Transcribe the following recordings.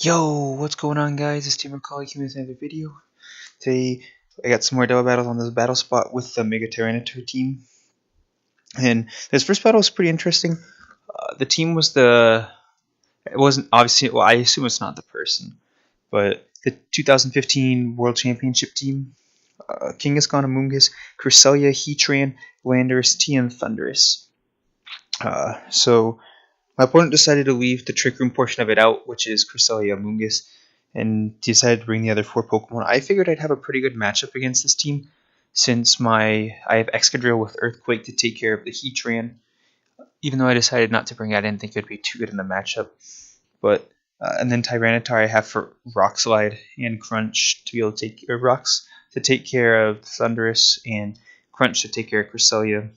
Yo, what's going on, guys? It's Estee McCrawly coming with another video. Today, I got some more double battles on this battle spot with the Mega Tyranitar team. And this first battle was pretty interesting. The team was it wasn't obviously, well, I assume it's not the person, but the 2015 World Championship team. Kangaskhan, Amoonguss, Cresselia, Heatran, Landorus, T, and Thundurus. So my opponent decided to leave the Trick Room portion of it out, which is Cresselia, Amoonguss, and decided to bring the other 4 Pokemon. I figured I'd have a pretty good matchup against this team, since I have Excadrill with Earthquake to take care of the Heatran. Even though I decided not to bring it, I didn't think it would be too good in the matchup. But and then Tyranitar I have for Rock Slide and Crunch to be able to take Rocks to take care of Thundurus, and Crunch to take care of Cresselia.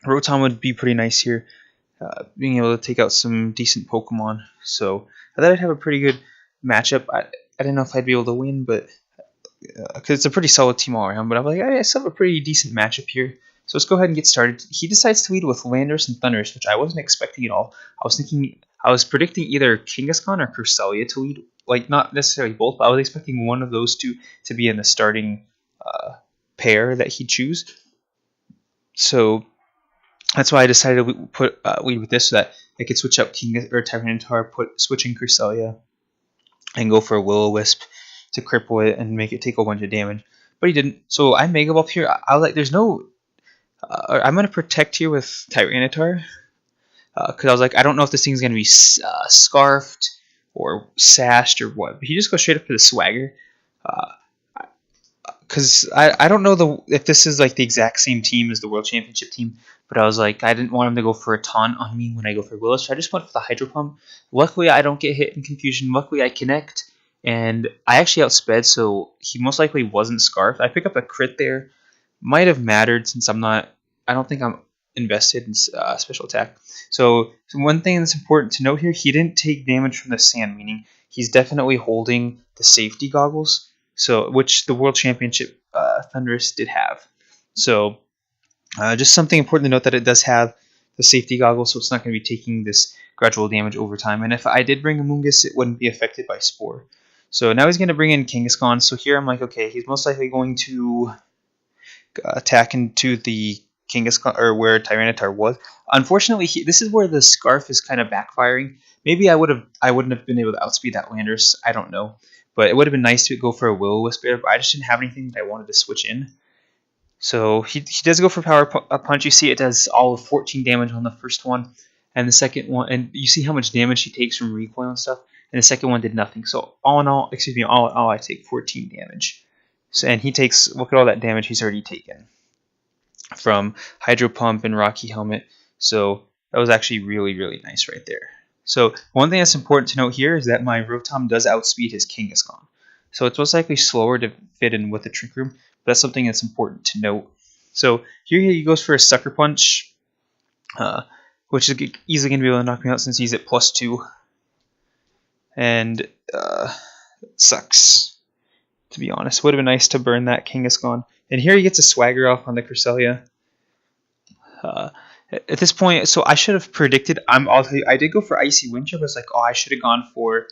Rotom would be pretty nice here, being able to take out some decent Pokemon. So I thought I'd have a pretty good matchup. I didn't know if I'd be able to win, but because it's a pretty solid team all around. But I'm like, I still have a pretty decent matchup here. So let's go ahead and get started. He decides to lead with Landorus and Thundurus, which I wasn't expecting at all. I was predicting either Kangaskhan or Cresselia to lead. Like, not necessarily both, but I was expecting one of those two to be in the starting pair that he'd choose. So that's why I decided to put lead with this, so that I could switch out Tyranitar, switch in Cresselia, and go for a Will-O-Wisp to cripple it and make it take a bunch of damage. But he didn't. So I Mega Ball here. I was like, there's no. I'm gonna protect here with Tyranitar, because I was like, I don't know if this thing's gonna be scarfed or sashed or what. But he just goes straight up for the Swagger. Because I don't know if this is like the exact same team as the World Championship team, but I was like, I didn't want him to go for a taunt on me when I go for Willow, so I just went for the Hydro Pump. Luckily, I don't get hit in confusion. Luckily, I connect, and I actually outsped, so he most likely wasn't scarfed. I pick up a crit there. Might have mattered since I don't think I'm invested in special attack. So one thing that's important to note here, he didn't take damage from the sand, meaning he's definitely holding the safety goggles. So, which the World Championship Thundurus did have. So, just something important to note, that it does have the safety goggles, so it's not going to be taking this gradual damage over time. And if I did bring Amoonguss, it wouldn't be affected by Spore. So now he's going to bring in Kangaskhan. So here I'm like, okay, he's most likely going to attack into the Kangaskhan, or where Tyranitar was. Unfortunately, this is where the Scarf is kind of backfiring. Maybe I wouldn't have been able to outspeed that Landorus. I don't know. But it would have been nice to go for a Will-O-Wisp there, but I just didn't have anything that I wanted to switch in. So he does go for Power Punch. You see it does all of 14 damage on the first one, and the second one, and you see how much damage he takes from recoil and stuff, and the second one did nothing. So all in all, I take 14 damage. So, and he takes, look at all that damage he's already taken from Hydro Pump and Rocky Helmet. So that was actually really, really nice right there. So one thing that's important to note here is that my Rotom does outspeed his Kangaskhan. So it's most likely slower to fit in with the Trick Room, but that's something that's important to note. So here he goes for a Sucker Punch, which is easily going to be able to knock me out since he's at +2. And it sucks, to be honest. Would have been nice to burn that Kangaskhan. And here he gets a Swagger off on the Cresselia. At this point, so I should have predicted. I'll tell you, I did go for Icy Wind Chill, but it's like, oh, I should have gone for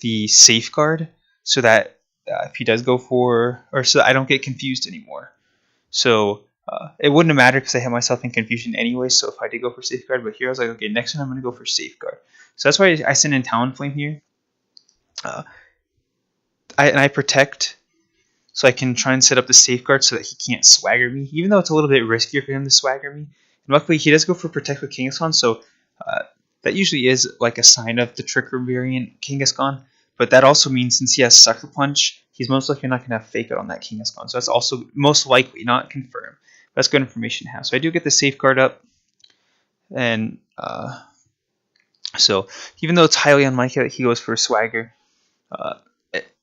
the Safeguard, so that if he does go for, or so that I don't get confused anymore. So it wouldn't have mattered because I had myself in confusion anyway. So if I did go for Safeguard, but here I was like, okay, next one I'm going to go for Safeguard. So that's why I sent in Talonflame here. I protect, so I can try and set up the Safeguard so that he can't Swagger me, even though it's a little bit riskier for him to Swagger me. And luckily, he does go for Protect with Kangaskhan, so that usually is like a sign of the Trick Room variant Kangaskhan. But that also means, since he has Sucker Punch, he's most likely not going to have Fake Out on that Kangaskhan. So that's also most likely, not confirmed. That's good information to have. So I do get the Safeguard up. And so even though it's highly unlikely that he goes for a Swagger,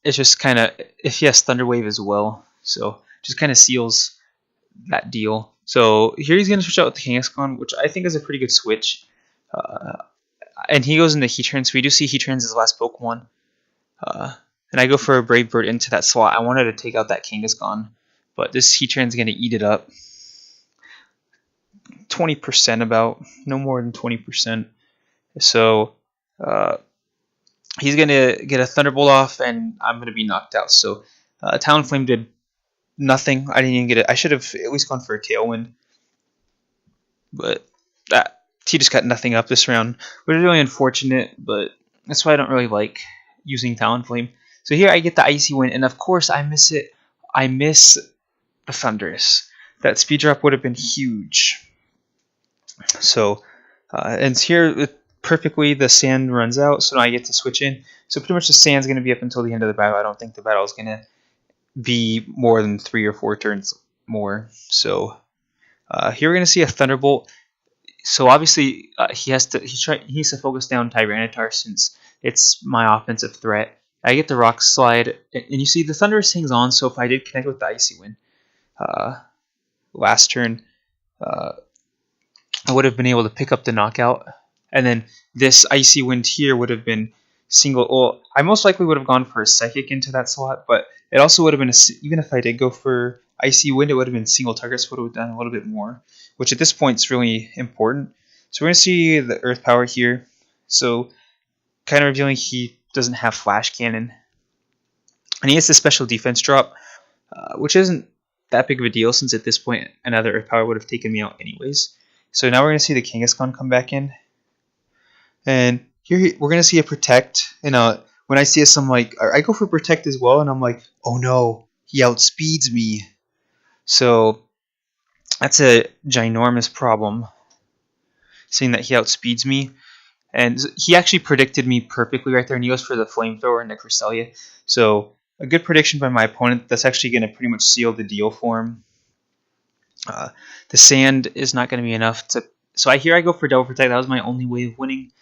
it's just kind of, if he has Thunder Wave as well, so just kind of seals that deal. So here he's going to switch out with the Kangaskhan, which I think is a pretty good switch. And he goes into Heatran, so we do see Heatran's his last Pokemon. And I go for a Brave Bird into that slot. I wanted to take out that Kangaskhan, but this Heatran's going to eat it up. 20% about, no more than 20%. So he's gonna get a Thunderbolt off, and I'm gonna be knocked out. So Talonflame did nothing. I didn't even get it. I should have at least gone for a Tailwind, but he just got nothing up this round, which is really unfortunate. But that's why I don't really like using Talonflame. So here I get the Icy Wind, and of course I miss it. I miss the Thunderous. That speed drop would have been huge. So, and here perfectly the sand runs out, so now I get to switch in. So pretty much the sand's going to be up until the end of the battle. I don't think the battle is going to be more than 3 or 4 turns more. So here we're going to see a Thunderbolt. So obviously he needs to focus down Tyranitar since it's my offensive threat. I get the Rock Slide, and you see the Thunderous hangs on. So if I did connect with the Icy Wind last turn, I would have been able to pick up the knockout, and then this Icy Wind here would have been single. Well, I most likely would have gone for a Psychic into that slot, but it also would have been even if I did go for Icy Wind, it would have been single targets. Would have done a little bit more, which at this point is really important. So we're gonna see the Earth Power here. So kind of revealing he doesn't have Flash Cannon, and he has the special defense drop, which isn't that big of a deal since at this point another Earth Power would have taken me out anyways. So now we're going to see the Kangaskhan come back in. And here we're going to see a Protect. And when I see some, like, I go for Protect as well, and I'm like, oh no, he outspeeds me. So that's a ginormous problem, seeing that he outspeeds me. And he actually predicted me perfectly right there, and he goes for the Flamethrower and the Cresselia. So a good prediction by my opponent. That's actually going to pretty much seal the deal for him. The sand is not going to be enough to. So I go for Double Protect. That was my only way of winning.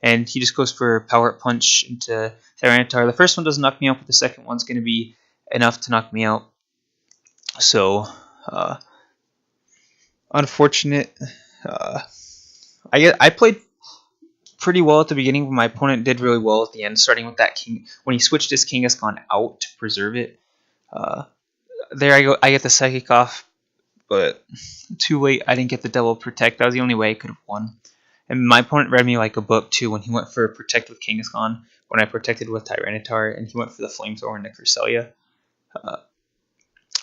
And he just goes for Power Up Punch into Tyranitar. The first one doesn't knock me out, but the second one's going to be enough to knock me out. So, unfortunate. I played pretty well at the beginning, but my opponent did really well at the end, starting with that King. When he switched his Kangaskhan out to preserve it. There I go. I get the Psychic off. But too late, I didn't get the Double Protect. That was the only way I could have won. And my opponent read me like a book, too, when he went for Protect with Kangaskhan, when I protected with Tyranitar, and he went for the Flamethrower and the Cresselia.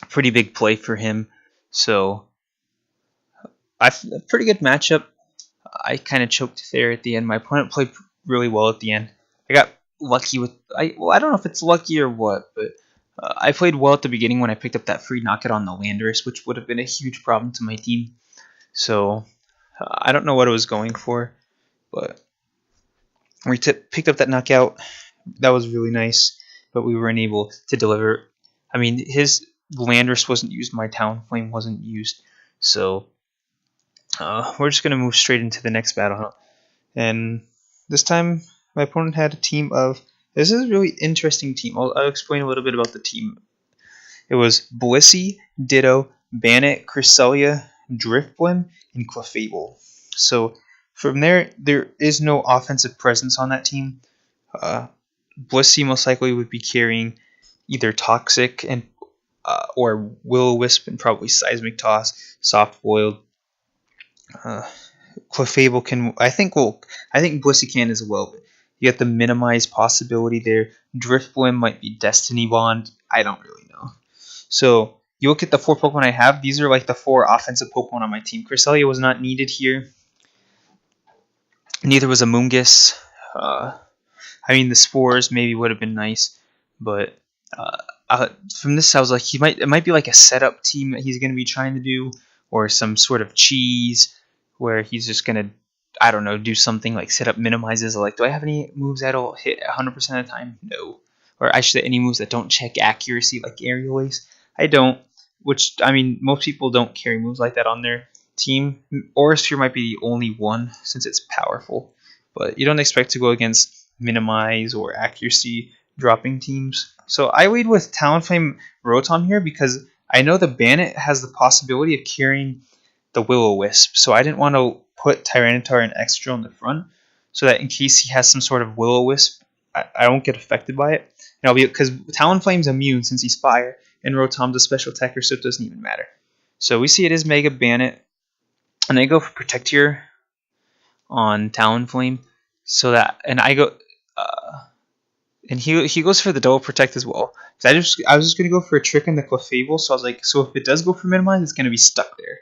Pretty big play for him. So, a pretty good matchup. I kind of choked there at the end. My opponent played really well at the end. I got lucky with... I don't know if it's lucky or what, but... I played well at the beginning when I picked up that free knockout on the Landorus, which would have been a huge problem to my team. So, I don't know what I was going for, but we picked up that knockout. That was really nice, but we were unable to deliver. I mean, his Landorus wasn't used, my Talonflame wasn't used, so we're just going to move straight into the next battle. And this time, my opponent had a team of... This is a really interesting team. I'll explain a little bit about the team. It was Blissey, Ditto, Bannet, Cresselia, Driftblim, and Clefable. So from there is no offensive presence on that team. Blissey most likely would be carrying either Toxic and or Will-O-Wisp and probably Seismic Toss, Soft Boiled. Clefable can... I think Blissey can as well, but you get the minimize possibility there. Driftblim might be Destiny Bond. I don't really know. So you look at the 4 Pokemon I have. These are like the 4 offensive Pokemon on my team. Cresselia was not needed here. Neither was a Moongus. I mean, the Spores maybe would have been nice, but from this I was like, it might be like a setup team that he's going to be trying to do, or some sort of cheese where he's just going to, I don't know, do something like set up minimizes. Like, do I have any moves that'll hit 100% of the time? No. Or I should say any moves that don't check accuracy, like Aerial Ace? I don't. Which, I mean, most people don't carry moves like that on their team. Aurasphere might be the only one, since it's powerful. But you don't expect to go against minimize or accuracy dropping teams. So I lead with Talonflame Rotom here because I know the Bannet has the possibility of carrying the Will-O-Wisp. So I didn't want to put Tyranitar and Extra on the front, so that in case he has some sort of Will-O-Wisp, I won't get affected by it. And I'll be, because Talonflame's immune since he's fire, and Rotom's a special attacker, so it doesn't even matter. So we see it is Mega Bannet, and I go for Protect here on Talonflame, so that, and I go, And he goes for the double protect as well. So I was just gonna go for a trick in the Clefable, so I was like, so if it does go for minimize, it's gonna be stuck there,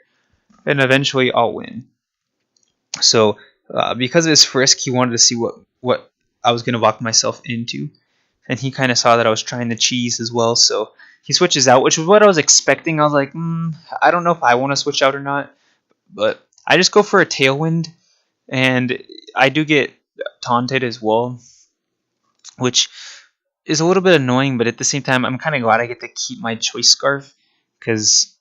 and eventually I'll win. So because of his frisk, he wanted to see what I was gonna lock myself into, and he kind of saw that I was trying to cheese as well. So he switches out, which was what I was expecting. I was like, I don't know if I want to switch out or not, but I just go for a Tailwind, and I do get taunted as well, which is a little bit annoying, but at the same time, I'm kind of glad I get to keep my choice scarf, because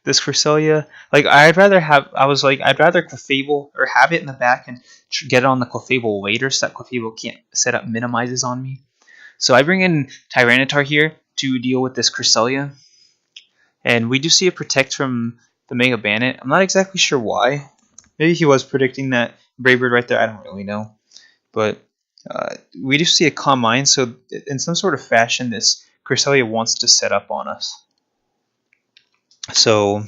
this Cresselia, like I'd rather Clefable or have it in the back and get it on the Clefable later, so that Clefable can't set up minimizes on me. So I bring in Tyranitar here to deal with this Cresselia, and we do see a protect from the Mega Bandit. I'm not exactly sure why. Maybe he was predicting that Brave Bird right there. I don't really know, but we do see a Calm Mind. So in some sort of fashion, this Cresselia wants to set up on us. So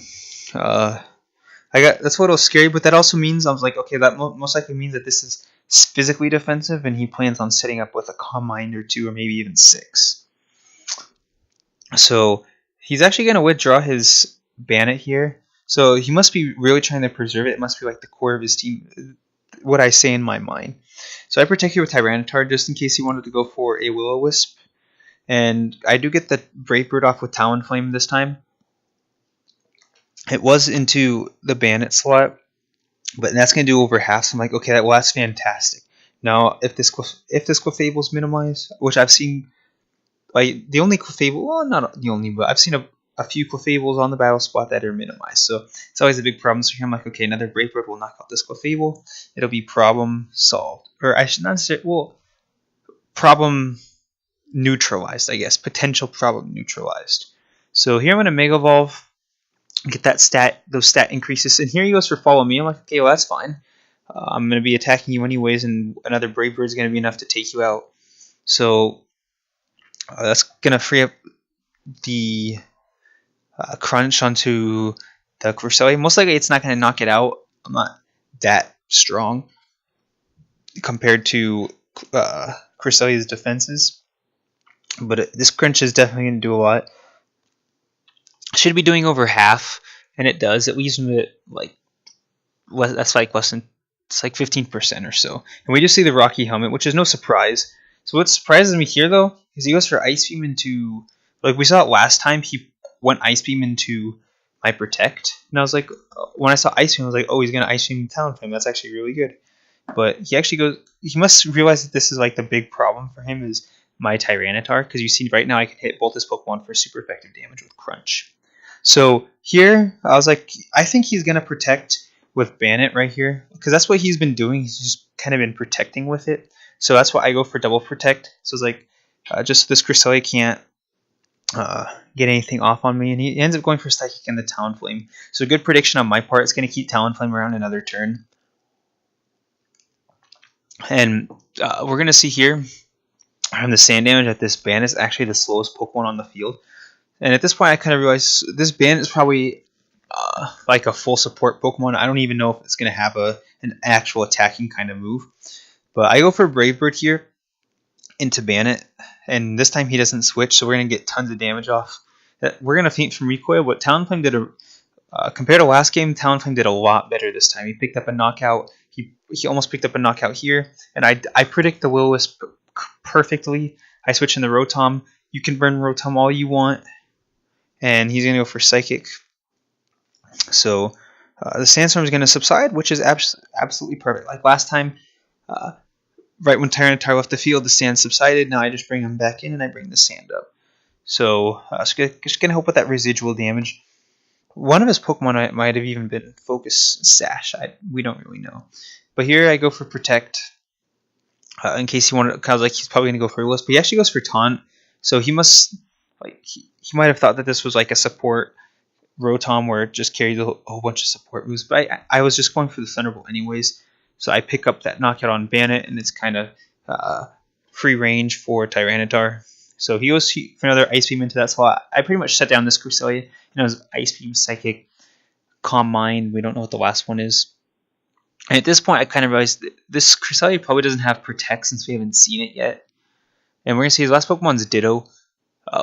that's what was scary, but that also means I was like, okay, that most likely means that this is physically defensive, and he plans on setting up with a Calm Mind or 2, or maybe even 6. So he's actually going to withdraw his Bandit here. So he must be really trying to preserve it. It must be like the core of his team, what I say in my mind. So I protect here with Tyranitar just in case he wanted to go for a Will-O-Wisp. And I do get the Brave Bird off with Talonflame this time. It was into the Bandit slot, but that's going to do over half. So I'm like, okay, well, that's fantastic. Now, if this Clefable is minimized, which I've seen, like the only Clefable, well, not the only, but I've seen a few Clefables on the battle spot that are minimized. So it's always a big problem. So here I'm like, okay, another Brave Bird will knock out this Clefable. It'll be problem solved. Or I should not say, well, problem neutralized, I guess. Potential problem neutralized. So here I'm going to Mega Evolve, get those stat increases. And here he goes for Follow Me. I'm like, okay, well, that's fine. I'm going to be attacking you anyways, and another Brave Bird is going to be enough to take you out. So that's going to free up the crunch onto the Cresselia. Most likely it's not going to knock it out. I'm not that strong compared to Cresselia's defenses. But this crunch is definitely going to do a lot. Should be doing over half, and it does. It leaves me like that's like less than, it's like 15% or so. And we just see the Rocky Helmet, which is no surprise. So what surprises me here though is he goes for Ice Beam into, like we saw it last time, he went Ice Beam into my Protect, and I was like, when I saw Ice Beam, I was like, oh, he's gonna Ice Beam Talonflame. That's actually really good. But he actually goes, he must realize that this is like the big problem for him is my Tyranitar, because you see right now I can hit both his Pokemon for super effective damage with Crunch. So here, I was like, I think he's going to protect with Bandit right here, because that's what he's been doing. He's just kind of been protecting with it. So that's why I go for double protect. So it's like, just this Cresselia can't get anything off on me, and he ends up going for Psychic and the Talonflame. So good prediction on my part. It's going to keep Talonflame around another turn. And we're going to see here on the sand damage that this Bandit is actually the slowest Pokemon on the field. And at this point, I kind of realized this Bandit is probably like a full support Pokemon. I don't even know if it's going to have an actual attacking kind of move. But I go for Brave Bird here into Bandit. And this time he doesn't switch, so we're going to get tons of damage off. We're going to faint from recoil, but Talonflame did compared to last game, Talonflame did a lot better this time. He picked up a knockout. He almost picked up a knockout here. And I predict the Will-O-Wisp perfectly. I switch in the Rotom. You can burn Rotom all you want. And he's going to go for Psychic. So the Sandstorm is going to subside, which is absolutely perfect. Like last time, right when Tyranitar left the field, the sand subsided. Now I just bring him back in and I bring the sand up. So just going to help with that residual damage. One of his Pokemon might have even been Focus Sash. We don't really know. But here I go for Protect. In case he wanted, kind of like he's probably going to go for Will-O-Wisp. But he actually goes for Taunt. So he must, like, he might have thought that this was like a support Rotom where it just carries a whole bunch of support moves. But I was just going for the Thunderbolt anyways. So I pick up that knockout on Bandit, and it's kind of free range for Tyranitar. So he goes for another Ice Beam into that slot. I pretty much set down this Cresselia, and it was Ice Beam, Psychic, Calm Mind. We don't know what the last one is. And at this point, I kind of realized that this Cresselia probably doesn't have Protect since we haven't seen it yet. And we're going to see his last Pokemon's Ditto,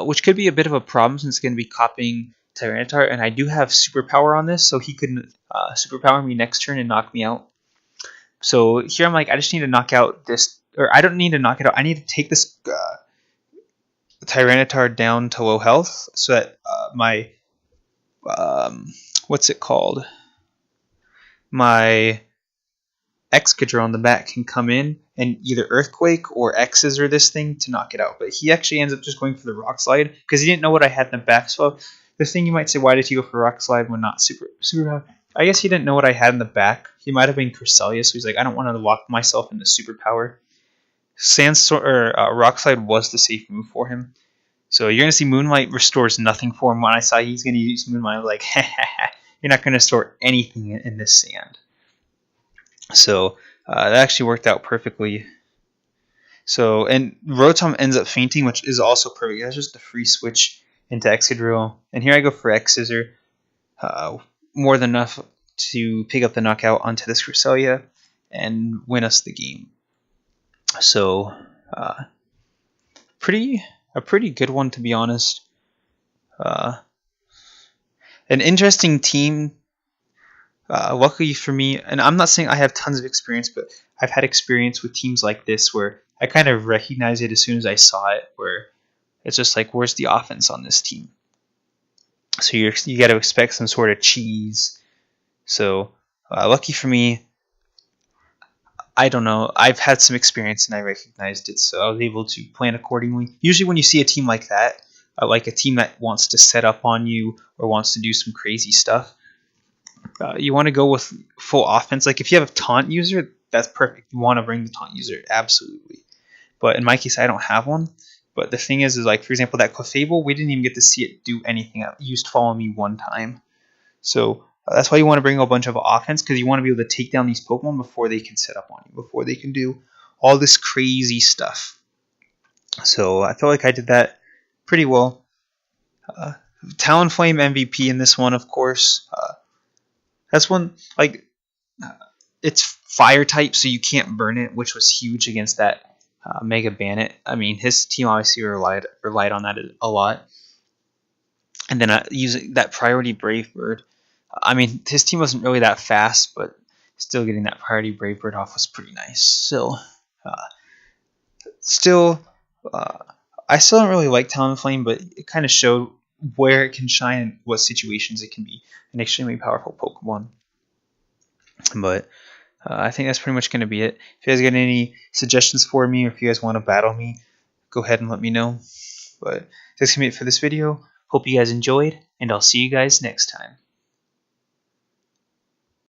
which could be a bit of a problem since it's going to be copying Tyranitar. And I do have Superpower on this, so he could Superpower me next turn and knock me out. So here I'm like, I just need to knock out this, or I don't need to knock it out. I need to take this Tyranitar down to low health so that my, what's it called? My Excadrill on the back can come in and either Earthquake or X-Scissor this thing to knock it out. But he actually ends up just going for the Rock Slide because he didn't know what I had in the back. So the thing you might say, why did he go for Rock Slide when not Super? I guess he didn't know what I had in the back. He might have been Cresselia, so he's like, I don't want to lock myself into Superpower. Sandstorm or Rock Slide was the safe move for him. So you're gonna see Moonlight restores nothing for him. When I saw he's gonna use Moonlight, I was like, you're not gonna store anything in this sand. So that actually worked out perfectly. So, and Rotom ends up fainting, which is also perfect. That's just a free switch into Excadrill. And here I go for X-Scissor. More than enough to pick up the knockout onto this Cresselia and win us the game. So, a pretty good one, to be honest. An interesting team. Luckily for me, and I'm not saying I have tons of experience, but I've had experience with teams like this where I kind of recognize it as soon as I saw it, where it's just like, where's the offense on this team? So you got to expect some sort of cheese. So lucky for me, I don't know. I've had some experience and I recognized it, so I was able to plan accordingly. Usually when you see a team like that, like a team that wants to set up on you or wants to do some crazy stuff, you want to go with full offense. Like if you have a taunt user, that's perfect. You want to bring the taunt user, absolutely. But in my case, I don't have one. But the thing is like, for example, that Clefable, we didn't even get to see it do anything. It used Follow Me one time. So that's why you want to bring a bunch of offense, because you want to be able to take down these Pokemon before they can set up on you, before they can do all this crazy stuff. So I feel like I did that pretty well. Talonflame MVP in this one, of course. That's one, like, it's fire type, so you can't burn it, which was huge against that Mega Bandit. I mean, his team obviously relied on that a lot. And then using that priority Brave Bird. I mean, his team wasn't really that fast, but still getting that priority Brave Bird off was pretty nice. So, I still don't really like Talonflame, but it kind of showed where it can shine and what situations it can be an extremely powerful Pokemon. But I think that's pretty much going to be it. If you guys got any suggestions for me, or if you guys want to battle me, go ahead and let me know. But that's going to be it for this video. Hope you guys enjoyed, and I'll see you guys next time.